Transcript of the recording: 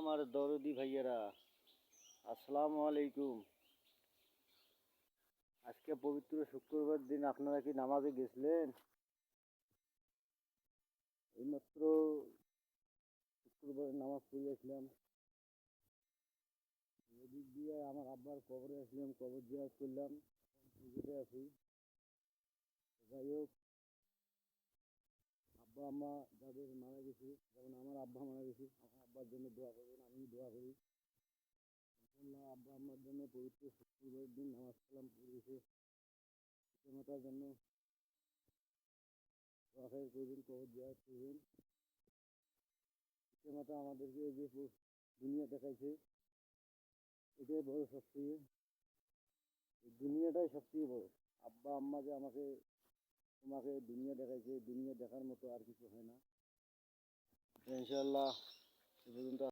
আমার দরদি ভাইয়েরা, আসসালামু আলাইকুম। আজকে পবিত্র শুক্রবার দিন আপনারা কি নামাজে গেছিলেন? এইমাত্র শুক্রবারের নামাজ পড়ে আসলাম। এদিক দিয়ে আমার আব্বার কবরে আসলাম, কবর জিয়ারত করলাম, পুজোতে আছি। যাই হোক, আব্বা আম্মা যাদের মারা গেছে, যেমন আমার আব্বা মারা গেছে, আমার আব্বার জন্য দোয়া করবেন, আমি দোয়া করি। আল্লাহ আব্বা আম্মার জন্য পবিত্র শুক্রবারের দিন নামাজ কালাম পড়েছে, পিতামাতার জন্য দোয়া করবেন, কবর জিয়ারত করবেন। পিতামাতা আমাদেরকে যে দুনিয়া দেখাইছে, এটাই বড় সবচেয়ে, দুনিয়াটাই সবচেয়ে বড়। আব্বা আম্মা যে তোমাকে দুনিয়া দেখাইছে, দুনিয়া দেখার মতো আর কিছু হয় না। ইনশাআল্লাহ এ পর্যন্ত